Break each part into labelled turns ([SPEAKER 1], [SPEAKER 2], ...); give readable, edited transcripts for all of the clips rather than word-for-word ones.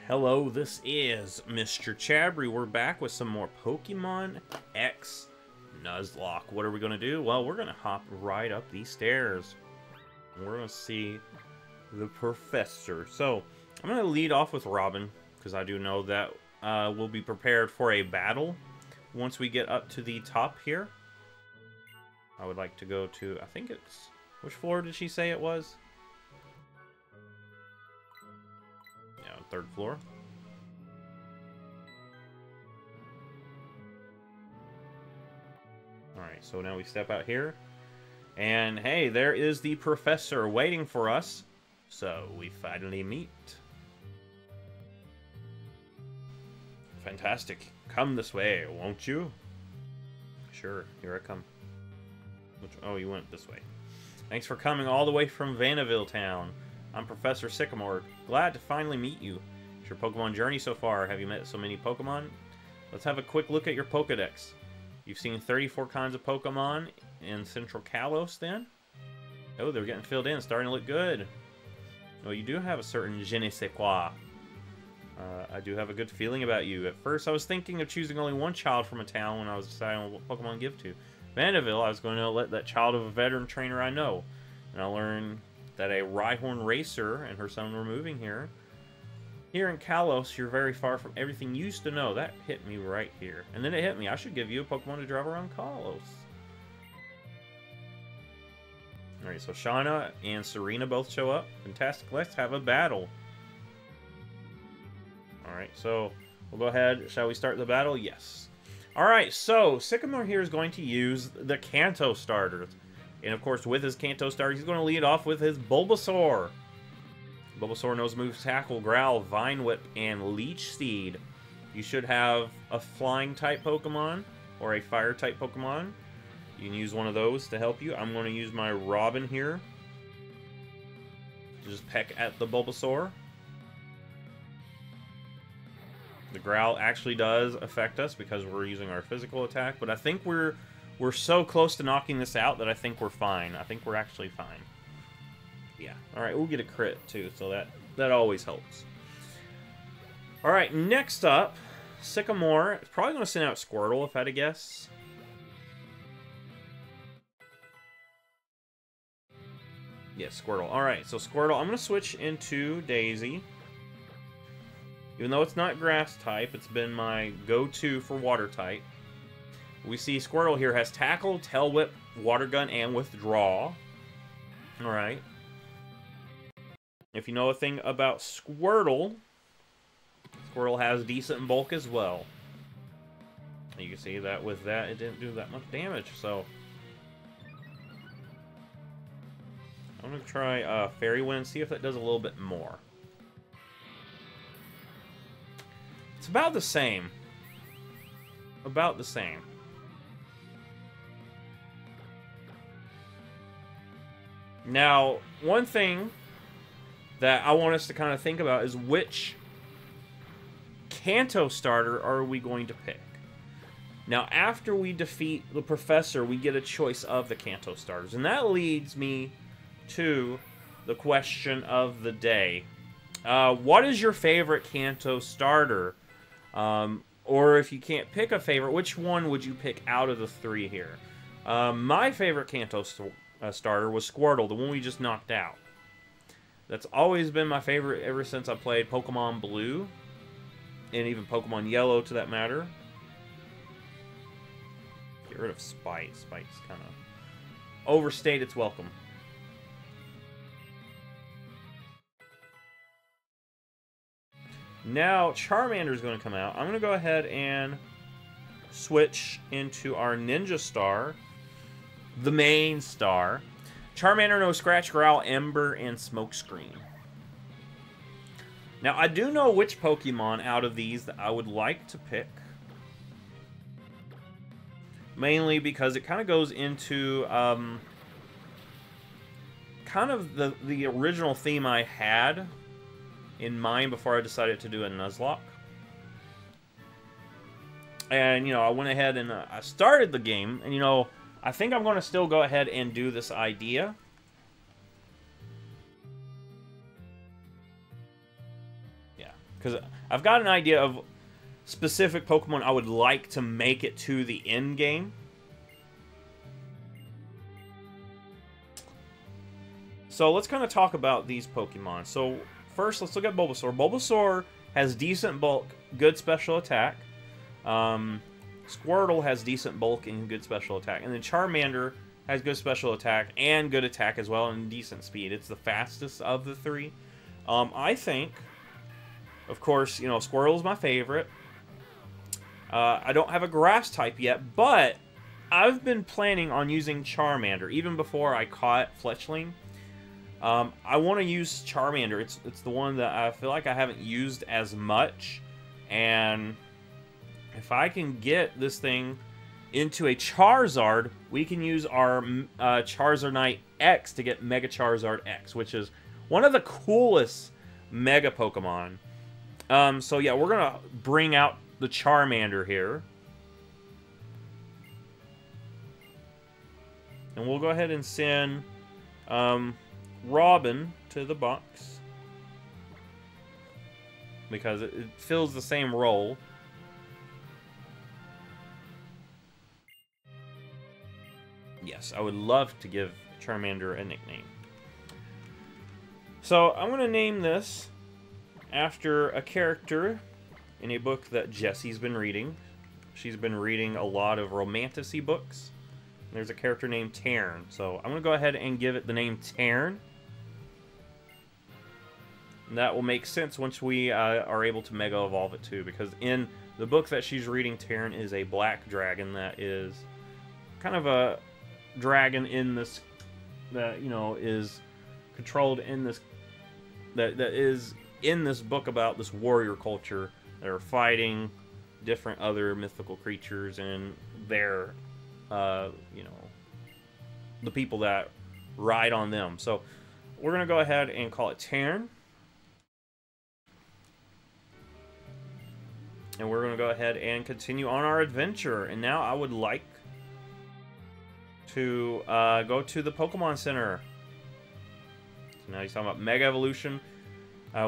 [SPEAKER 1] Hello, this is MrChabry. We're back with some more Pokemon X Nuzlocke. What are we going to do? Well, we're going to hop right up these stairs. We're going to see the professor. So, I'm going to lead off with Robin, because I do know that we'll be prepared for a battle once we get up to the top here. I would like to go to, I think it's, which floor did she say it was? Third floor. Alright, so now we step out here. And hey, there is the professor waiting for us. So we finally meet. Fantastic. Come this way, won't you? Sure, here I come. Oh, you went this way. Thanks for coming all the way from Vanderville Town. I'm Professor Sycamore. Glad to finally meet you. It's your Pokemon journey so far. Have you met so many Pokemon? Let's have a quick look at your Pokedex. You've seen 34 kinds of Pokemon in Central Kalos, then? Oh, they're getting filled in. Starting to look good. Well, you do have a certain je ne sais quoi. I do have a good feeling about you. At first, I was thinking of choosing only one child from a town when I was deciding on what Pokemon to give to. Vanderville, I was going to let that child of a veteran trainer I know. And I learned that a Rhyhorn racer and her son were moving here. Here in Kalos, you're very far from everything you used to know. That hit me right here. And then it hit me. I should give you a Pokemon to drive around Kalos. Alright, so Shauna and Serena both show up. Fantastic. Let's have a battle. Alright, so we'll go ahead. Shall we start the battle? Yes. Alright, so Sycamore here is going to use the Kanto starters. And of course, with his Kanto starter, he's going to lead off with his Bulbasaur. Bulbasaur knows moves Tackle, Growl, Vine Whip, and Leech Seed. You should have a Flying type Pokemon or a Fire type Pokemon. You can use one of those to help you. I'm going to use my Robin here to just peck at the Bulbasaur. The Growl actually does affect us because we're using our physical attack, but I think we're so close to knocking this out that I think we're fine. I think we're actually fine. Yeah. Alright, we'll get a crit too, so that always helps. Alright, next up, Sycamore is probably going to send out Squirtle, if I had to guess. Yes, Squirtle. Alright, so Squirtle, I'm going to switch into Daisy. Even though it's not Grass type, it's been my go-to for Water type. We see Squirtle here has Tackle, Tail Whip, Water Gun, and Withdraw. Alright. If you know a thing about Squirtle, Squirtle has decent bulk as well. You can see that with that, it didn't do that much damage, so... I'm going to try Fairy Wind, see if that does a little bit more. It's about the same. About the same. Now, one thing that I want us to kind of think about is which Kanto starter are we going to pick? Now, after we defeat the Professor, we get a choice of the Kanto starters. And that leads me to the question of the day. What is your favorite Kanto starter? Or if you can't pick a favorite, which one would you pick out of the three here? My favorite Kanto starter was Squirtle, the one we just knocked out. That's always been my favorite ever since I played Pokemon Blue, and even Pokemon Yellow, to that matter. Get rid of Spite. Spite's kind of overstayed its welcome. Now, Charmander's going to come out. I'm going to go ahead and switch into our Ninja Star, the main star. Charmander knows Scratch, Growl, Ember, and Smokescreen. Now, I do know which Pokemon out of these that I would like to pick. Mainly because it kind of goes into kind of the original theme I had in mind before I decided to do a Nuzlocke. And, you know, I went ahead and I started the game, and, you know, I think I'm going to still go ahead and do this idea. Because I've got an idea of specific Pokemon I would like to make it to the end game. So let's kind of talk about these Pokemon. So first, let's look at Bulbasaur. Bulbasaur has decent bulk, good special attack. Squirtle has decent bulk and good special attack. And then Charmander has good special attack and good attack as well and decent speed. It's the fastest of the three. I think, of course, you know, Squirtle's my favorite. I don't have a grass type yet, but I've been planning on using Charmander even before I caught Fletchling. I want to use Charmander. It's the one that I feel like I haven't used as much, and if I can get this thing into a Charizard, we can use our Charizardite X to get Mega Charizard X, which is one of the coolest Mega Pokemon. So yeah, we're gonna bring out the Charmander here, and we'll go ahead and send Robin to the box because it fills the same role. Yes, I would love to give Charmander a nickname. So I'm going to name this after a character in a book that Jessie's been reading. She's been reading a lot of romantasy books. There's a character named Tarn. So I'm going to go ahead and give it the name Tarn. And that will make sense once we are able to Mega Evolve it too. Because in the book that she's reading, Tarn is a black dragon that is kind of a dragon in this, that, you know, is controlled in this, that is in this book about this warrior culture that are fighting different other mythical creatures and their, you know, the people that ride on them. So we're going to go ahead and call it Tarn. And we're going to go ahead and continue on our adventure. And now I would like to go to the Pokemon Center. So now he's talking about Mega Evolution.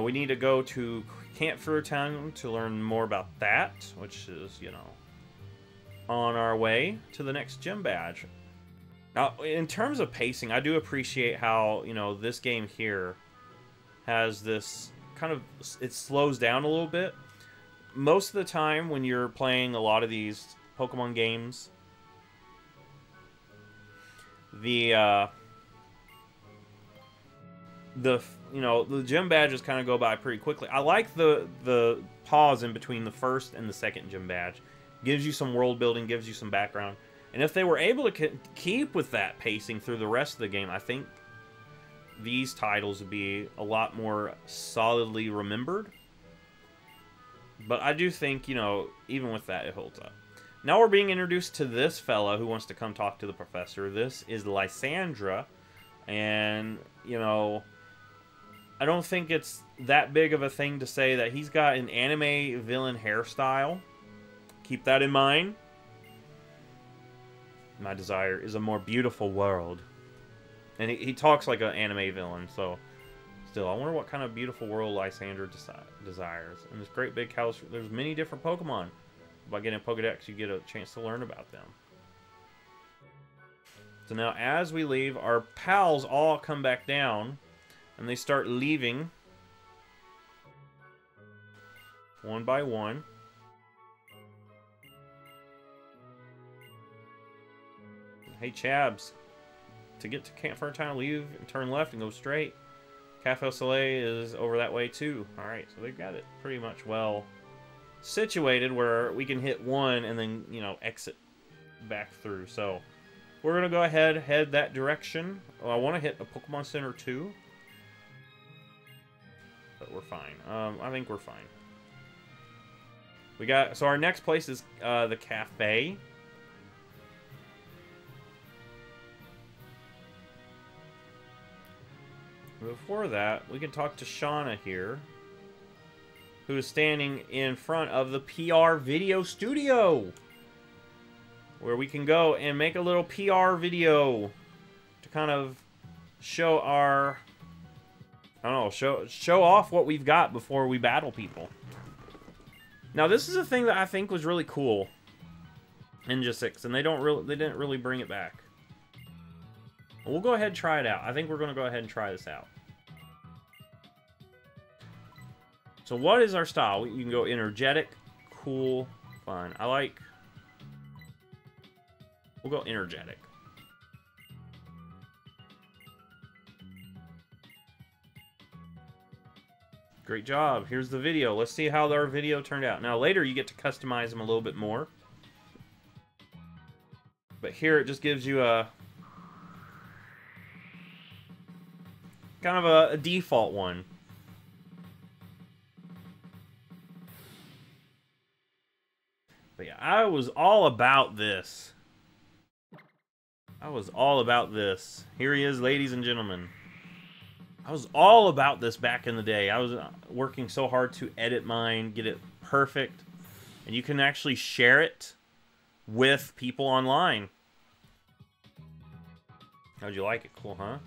[SPEAKER 1] We need to go to Campfire Town to learn more about that, which is, you know, on our way to the next gym badge. Now, in terms of pacing, I do appreciate how, you know, this game here has this kind of, it slows down a little bit. Most of the time when you're playing a lot of these Pokemon games, the you know, the gym badges kind of go by pretty quickly. I like the pause in between the first and the second gym badge. Gives you some world building, gives you some background. And if they were able to keep with that pacing through the rest of the game, I think these titles would be a lot more solidly remembered. But I do think, you know, even with that, it holds up. Now we're being introduced to this fella who wants to come talk to the professor. This is Lysandra. And, you know, I don't think it's that big of a thing to say that he's got an anime villain hairstyle. Keep that in mind. My desire is a more beautiful world. And he talks like an anime villain, so... Still, I wonder what kind of beautiful world Lysandra desires. And this great big house, there's many different Pokemon. By getting a Pokedex, you get a chance to learn about them. So now, as we leave, our pals all come back down. And they start leaving. One by one. Hey, Chabs. To get to Campfire Town, leave and turn left and go straight. Cafe Soleil is over that way too. Alright, so they've got it pretty much well situated where we can hit one and then, you know, exit back through. So we're going to go ahead, head that direction. Oh, I want to hit a Pokemon Center too. But we're fine. I think we're fine. We got, so our next place is the cafe. Before that, we can talk to Shauna here, who is standing in front of the PR video studio, where we can go and make a little PR video to kind of show our, I don't know, show off what we've got before we battle people. Now, this is a thing that I think was really cool. Ninja 6, and they didn't really bring it back. We'll go ahead and try it out. I think we're going to go ahead and try this out. So what is our style? You can go energetic, cool, fun. We'll go energetic. Great job. Here's the video. Let's see how our video turned out. Now later you get to customize them a little bit more. But here it just gives you a kind of a default one. But yeah, I was all about this. I was all about this. Here he is, ladies and gentlemen. I was all about this back in the day. I was working so hard to edit mine, get it perfect. And you can actually share it with people online. How'd you like it? Cool, huh?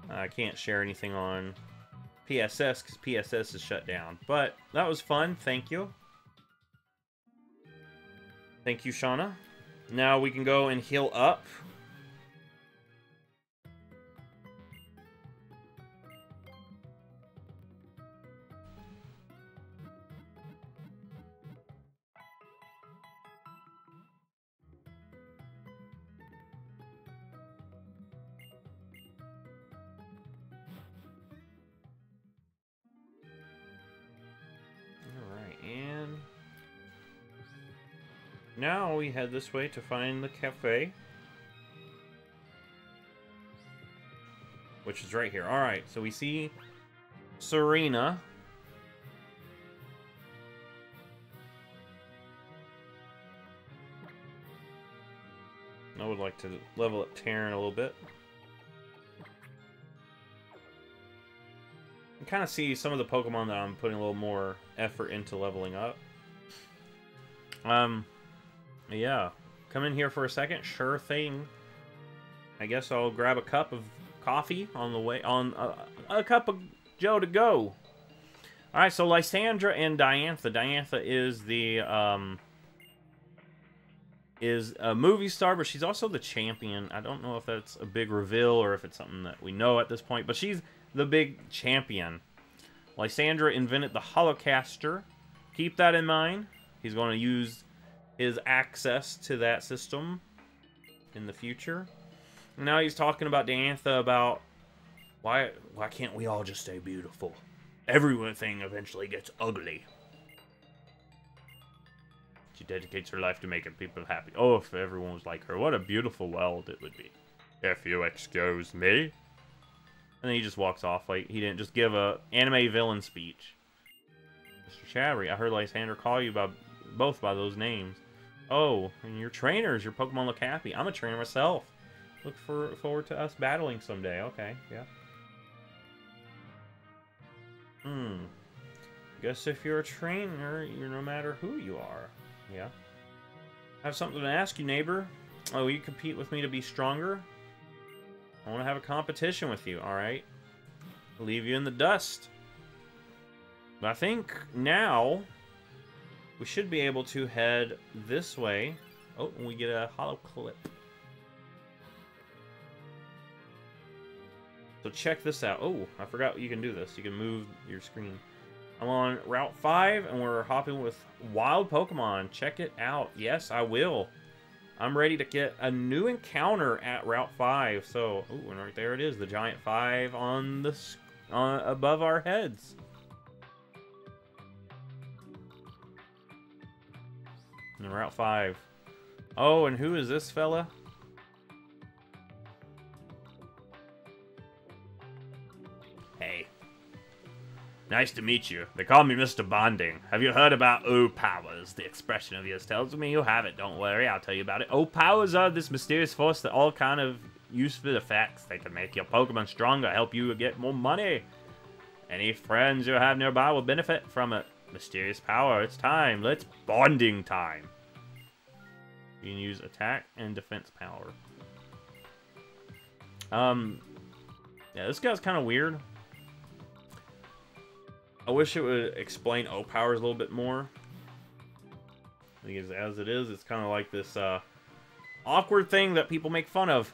[SPEAKER 1] I can't share anything on PSS because PSS is shut down. But that was fun. Thank you. Thank you, Shauna. Now we can go and heal up. Now we head this way to find the cafe. Which is right here. Alright, so we see Serena. I would like to level up Terran a little bit. You kind of see some of the Pokemon that I'm putting a little more effort into leveling up. Yeah, come in here for a second. Sure thing. I guess I'll grab a cup of coffee on the way, on a cup of Joe to go. Alright, so Lysandra and Diantha. Diantha is a movie star, but she's also the champion. I don't know if that's a big reveal or if it's something that we know at this point, but she's the big champion. Lysandra invented the Holocaster. Keep that in mind. He's going to use his access to that system in the future. And now he's talking about Diantha about why can't we all just stay beautiful? Everything eventually gets ugly. She dedicates her life to making people happy. Oh, if everyone was like her, what a beautiful world it would be. If you excuse me. And then he just walks off like he didn't just give a anime villain speech. MrChabry, I heard Lysandra call you both by those names. Oh, and your trainers, your Pokemon look happy. I'm a trainer myself. Look forward to us battling someday. Okay, yeah. Guess if you're a trainer, you're no matter who you are. Yeah. I have something to ask you, neighbor. Oh, you compete with me to be stronger? I want to have a competition with you, alright? I'll leave you in the dust. But I think now we should be able to head this way. Oh, and we get a hollow clip. So check this out. Oh, I forgot you can do this. You can move your screen. I'm on Route 5, and we're hopping with wild Pokemon. Check it out. Yes, I will. I'm ready to get a new encounter at Route 5. So, oh, and right there it is. The giant 5 on the above our heads. And Route 5. Oh, and who is this fella? Hey. Nice to meet you. They call me Mr. Bonding. Have you heard about O-Powers? The expression of yours tells me you have it. Don't worry, I'll tell you about it. O-Powers are this mysterious force that all kind of useful effects. They can make your Pokemon stronger, help you get more money. Any friends you have nearby will benefit from it. Mysterious power, it's time. Let's bonding time. You can use attack and defense power. Yeah, this guy's kind of weird. I wish it would explain O-Powers a little bit more. Because as it is, it's kind of like this awkward thing that people make fun of.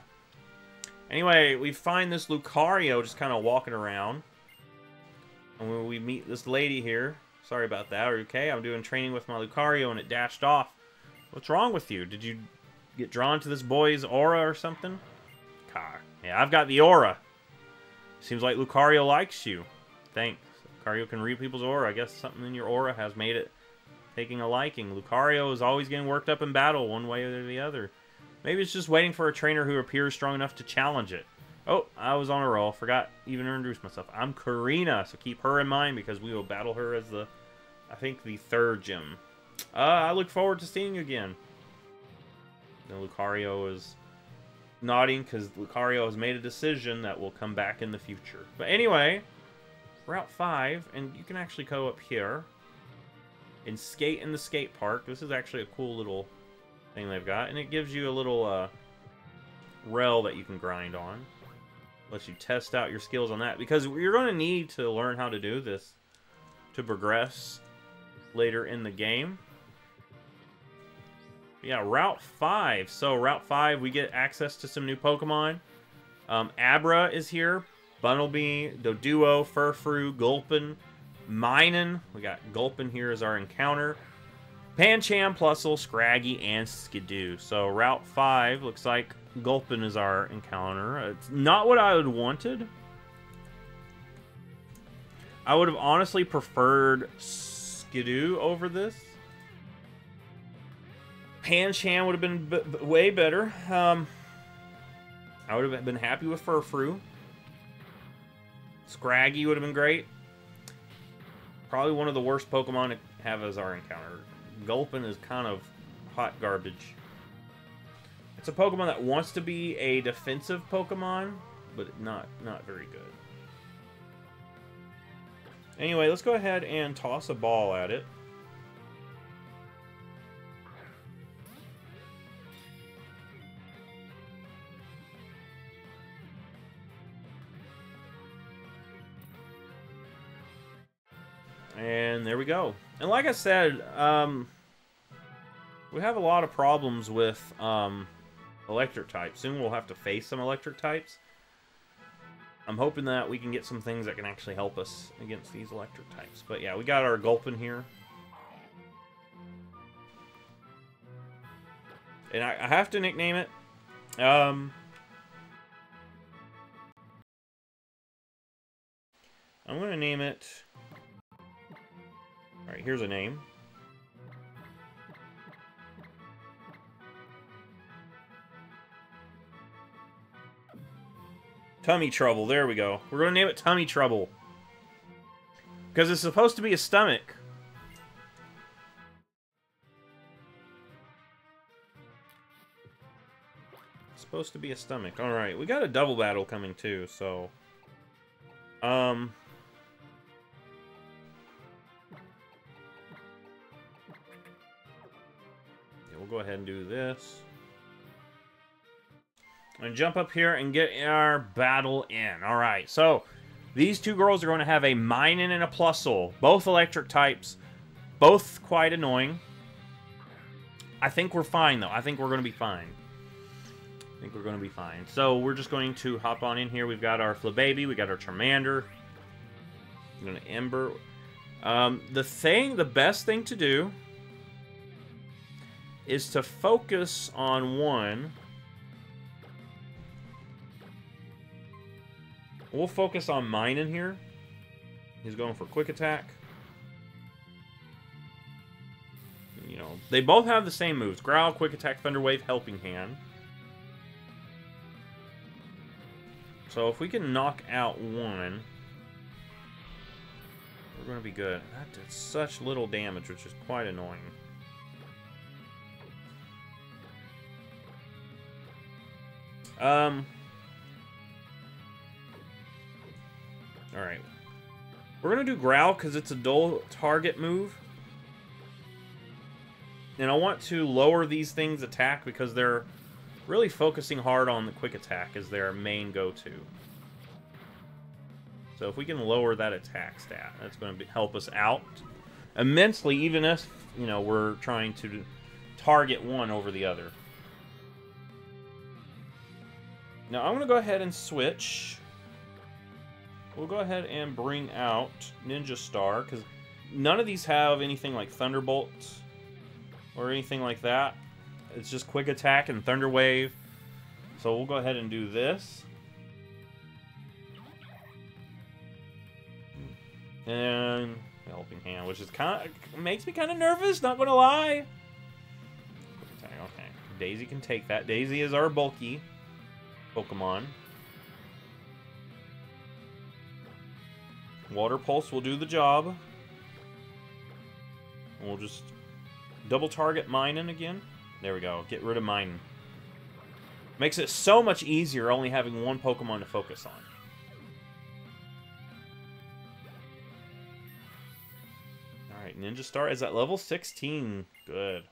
[SPEAKER 1] Anyway, we find this Lucario just kind of walking around. And when we meet this lady here, sorry about that, okay? I'm doing training with my Lucario and it dashed off. What's wrong with you? Did you get drawn to this boy's aura or something? Yeah, I've got the aura. Seems like Lucario likes you. Thanks. Lucario can read people's aura. I guess something in your aura has made it taking a liking. Lucario is always getting worked up in battle one way or the other. Maybe it's just waiting for a trainer who appears strong enough to challenge it. Oh, I was on a roll. Forgot even to introduce myself. I'm Karina, so keep her in mind because we will battle her as the, I think, the third gym. I look forward to seeing you again. Now Lucario is nodding because Lucario has made a decision that will come back in the future. But anyway, Route 5, and you can actually go up here and skate in the skate park. This is actually a cool little thing they've got, and it gives you a little rail that you can grind on. Lets you test out your skills on that, because you're going to need to learn how to do this to progress later in the game. Yeah, Route 5. So, Route 5, we get access to some new Pokemon. Abra is here. Bunnelby, Doduo, Furfrou, Gulpin, Minun. We got Gulpin here as our encounter. Pancham, Plusle, Scraggy, and Skidoo. So, Route 5 looks like Gulpin is our encounter. It's not what I would have wanted. I would have honestly preferred Skidoo over this. Pancham would have been way better. I would have been happy with Furfrou. Scraggy would have been great. Probably one of the worst Pokemon to have as our encounter. Gulpin is kind of hot garbage. It's a Pokemon that wants to be a defensive Pokemon, but not very good. Anyway, let's go ahead and toss a ball at it. And there we go. And like I said, we have a lot of problems with electric types. Soon we'll have to face some electric types. I'm hoping that we can get some things that can actually help us against these electric types. But yeah, we got our Gulpin here. And I have to nickname it. I'm going to name it... Alright, here's a name. Tummy Trouble, there we go. We're going to name it Tummy Trouble. Because it's supposed to be a stomach. It's supposed to be a stomach. Alright, we got a double battle coming too, so... We'll go ahead and do this. And jump up here and get our battle in. Alright, so these two girls are going to have a Minun and a Plusle. Both electric types. Both quite annoying. I think we're fine, though. I think we're going to be fine. I think we're going to be fine. So we're just going to hop on in here. We've got our Flababy. We got our Charmander. I'm going to Ember. The best thing to do is to focus on one. We'll focus on Minun here. He's going for quick attack. You know, they both have the same moves. Growl, quick attack, thunder wave, helping hand. So if we can knock out one, we're going to be good. That did such little damage, which is quite annoying. Alright. We're going to do Growl because it's a dual target move. And I want to lower these things' attack because they're really focusing hard on the quick attack as their main go-to. So if we can lower that attack stat, that's going to help us out immensely, even if, you know, we're trying to target one over the other. Now I'm going to go ahead and switch. We'll go ahead and bring out Ninja Star, because none of these have anything like Thunderbolt or anything like that. It's just Quick Attack and Thunder Wave. So we'll go ahead and do this. And Helping Hand, which is makes me kind of nervous, not gonna lie. Okay, Daisy can take that. Daisy is our bulky Pokemon. Water Pulse will do the job. We'll just double target Minun again. There we go. Get rid of Minun. Makes it so much easier only having one Pokemon to focus on. Alright, Ninja Star is at level 16. Good.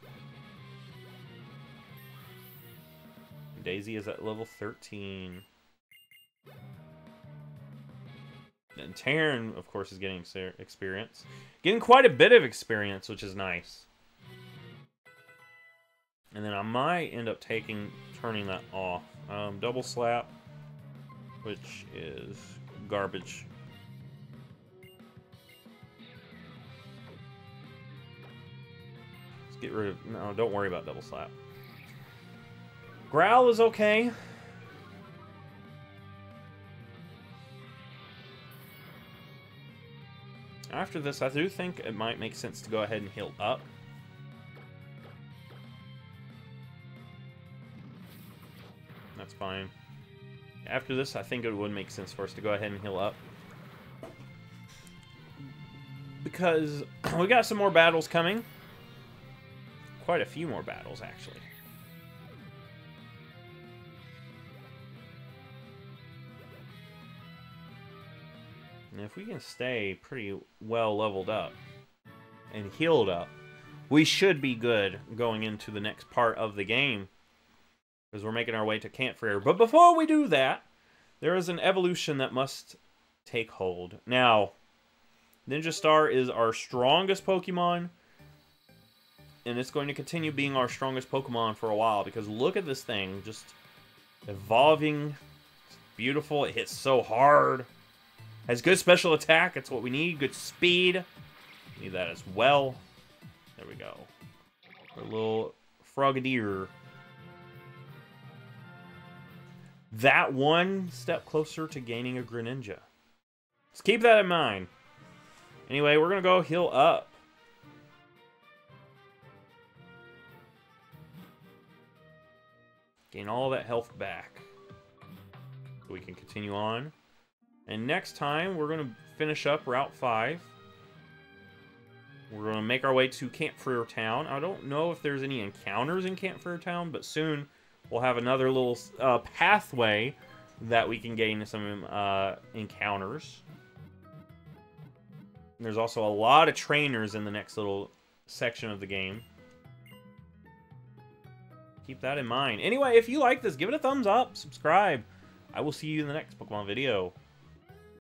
[SPEAKER 1] Daisy is at level 13. And Terran, of course, is getting experience. Getting quite a bit of experience, which is nice. And then I might end up turning that off. Double Slap, which is garbage. Let's get rid of... No, don't worry about Double Slap. Growl is okay. After this, I do think it might make sense to go ahead and heal up. That's fine. After this, I think it would make sense for us to go ahead and heal up. Because we got some more battles coming. Quite a few more battles, actually. And if we can stay pretty well leveled up and healed up, we should be good going into the next part of the game. Because we're making our way to Camp Fair. But before we do that, there is an evolution that must take hold. Now, Ninja Star is our strongest Pokemon. And it's going to continue being our strongest Pokemon for a while. Because look at this thing. Just evolving. It's beautiful. It hits so hard. Has good special attack. That's what we need. Good speed. Need that as well. There we go. Our little Frogadier. That one step closer to gaining a Greninja. Let's keep that in mind. Anyway, we're going to go heal up. Gain all that health back. So we can continue on. And next time, we're going to finish up Route 5. We're going to make our way to Camp Fair Town. I don't know if there's any encounters in Camp Fair Town, but soon we'll have another little pathway that we can gain some encounters. And there's also a lot of trainers in the next little section of the game. Keep that in mind. Anyway, if you like this, give it a thumbs up, subscribe. I will see you in the next Pokemon video.